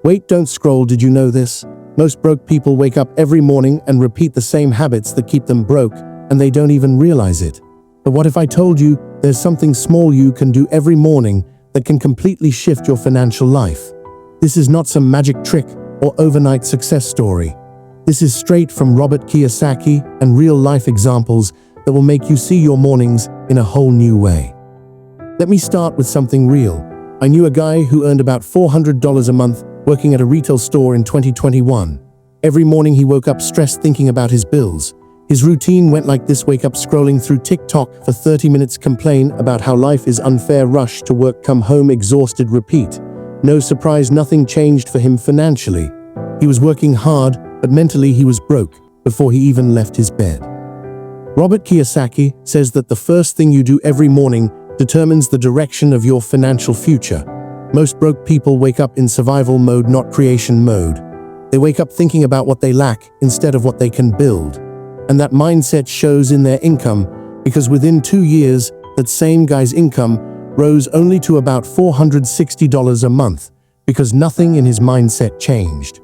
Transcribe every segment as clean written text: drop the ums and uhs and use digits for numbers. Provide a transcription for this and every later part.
Wait, don't scroll, did you know this? Most broke people wake up every morning and repeat the same habits that keep them broke, and they don't even realize it. But what if I told you there's something small you can do every morning that can completely shift your financial life? This is not some magic trick or overnight success story. This is straight from Robert Kiyosaki and real-life examples that will make you see your mornings in a whole new way. Let me start with something real. I knew a guy who earned about $400 a month working at a retail store in 2021. Every morning he woke up stressed thinking about his bills. His routine went like this: wake up scrolling through TikTok for 30 minutes, complain about how life is unfair, rush to work, come home exhausted, repeat. No surprise, nothing changed for him financially. He was working hard, but mentally he was broke before he even left his bed. Robert Kiyosaki says that the first thing you do every morning determines the direction of your financial future. Most broke people wake up in survival mode, not creation mode. They wake up thinking about what they lack instead of what they can build. And that mindset shows in their income, because within 2 years, that same guy's income rose only to about $460 a month, because nothing in his mindset changed.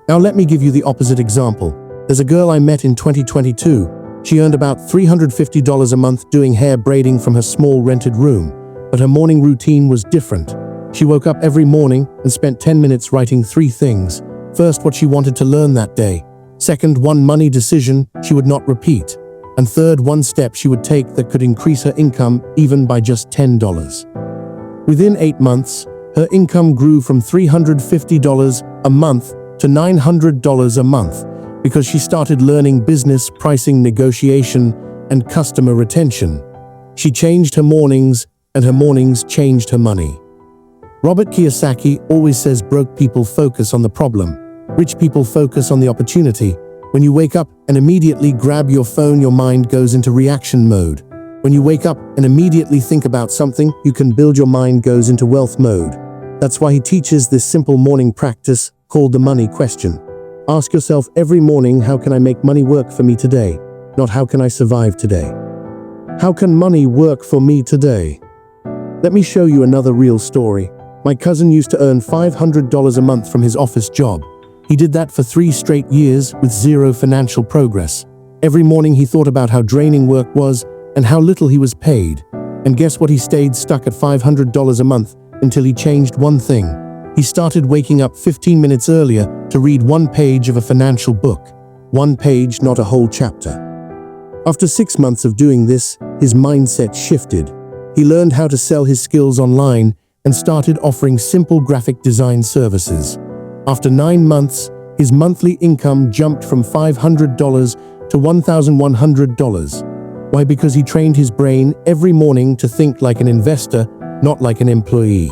Now let me give you the opposite example. There's a girl I met in 2022. She earned about $350 a month doing hair braiding from her small rented room, but her morning routine was different. She woke up every morning and spent 10 minutes writing 3 things. First, what she wanted to learn that day. Second, one money decision she would not repeat. And third, one step she would take that could increase her income even by just $10. Within 8 months, her income grew from $350 a month to $900 a month because she started learning business, pricing, negotiation, and customer retention. She changed her mornings, and her mornings changed her money. Robert Kiyosaki always says broke people focus on the problem. Rich people focus on the opportunity. When you wake up and immediately grab your phone, your mind goes into reaction mode. When you wake up and immediately think about something you can build, your mind goes into wealth mode. That's why he teaches this simple morning practice called the money question. Ask yourself every morning, how can I make money work for me today? Not how can I survive today? How can money work for me today? Let me show you another real story. My cousin used to earn $500 a month from his office job. He did that for 3 straight years with zero financial progress. Every morning he thought about how draining work was and how little he was paid. And guess what? He stayed stuck at $500 a month until he changed one thing. He started waking up 15 minutes earlier to read 1 page of a financial book. 1 page, not a whole chapter. After 6 months of doing this, his mindset shifted. He learned how to sell his skills online and started offering simple graphic design services. After 9 months, his monthly income jumped from $500 to $1,100. Why? Because he trained his brain every morning to think like an investor, not like an employee.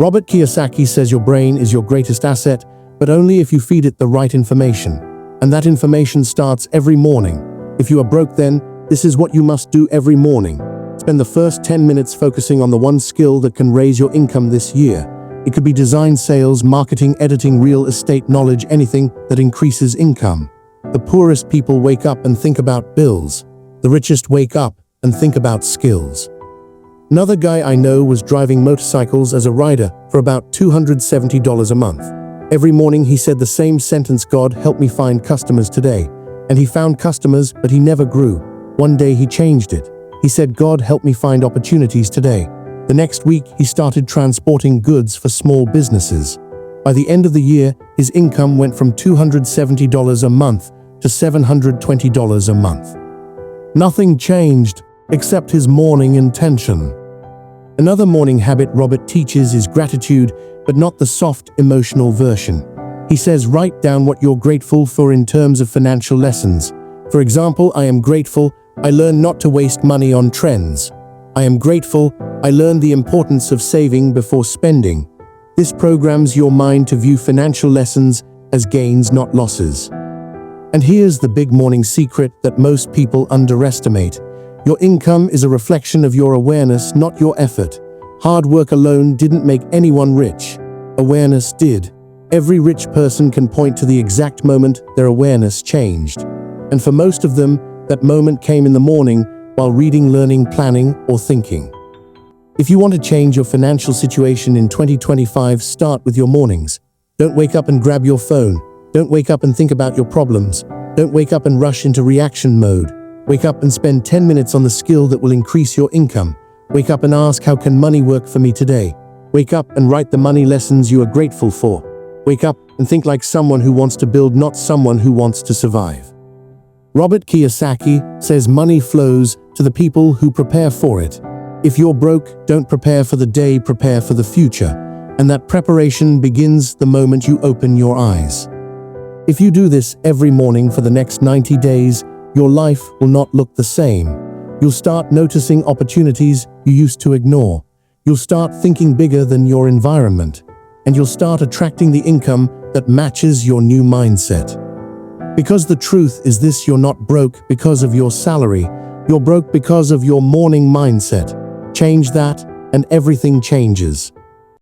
Robert Kiyosaki says your brain is your greatest asset, but only if you feed it the right information. And that information starts every morning. If you are broke, then this is what you must do every morning. Spend the first 10 minutes focusing on the one skill that can raise your income this year. It could be design, sales, marketing, editing, real estate knowledge, anything that increases income. The poorest people wake up and think about bills. The richest wake up and think about skills. Another guy I know was driving motorcycles as a rider for about $270 a month. Every morning he said the same sentence: God, help me find customers today. And he found customers, but he never grew. One day he changed it. He said, God, help me find opportunities today. The next week, he started transporting goods for small businesses. By the end of the year, his income went from $270 a month to $720 a month. Nothing changed except his morning intention. Another morning habit Robert teaches is gratitude, but not the soft, emotional version. He says, write down what you're grateful for in terms of financial lessons. For example, I am grateful I learned not to waste money on trends. I am grateful I learned the importance of saving before spending. This programs your mind to view financial lessons as gains, not losses. And here's the big morning secret that most people underestimate. Your income is a reflection of your awareness, not your effort. Hard work alone didn't make anyone rich. Awareness did. Every rich person can point to the exact moment their awareness changed. And for most of them, that moment came in the morning while reading, learning, planning, or thinking. If you want to change your financial situation in 2025, start with your mornings. Don't wake up and grab your phone. Don't wake up and think about your problems. Don't wake up and rush into reaction mode. Wake up and spend 10 minutes on the skill that will increase your income. Wake up and ask, how can money work for me today? Wake up and write the money lessons you are grateful for. Wake up and think like someone who wants to build, not someone who wants to survive. Robert Kiyosaki says money flows to the people who prepare for it. If you're broke, don't prepare for the day, prepare for the future. And that preparation begins the moment you open your eyes. If you do this every morning for the next 90 days, your life will not look the same. You'll start noticing opportunities you used to ignore. You'll start thinking bigger than your environment. And you'll start attracting the income that matches your new mindset. Because the truth is this, you're not broke because of your salary. You're broke because of your morning mindset. Change that, and everything changes.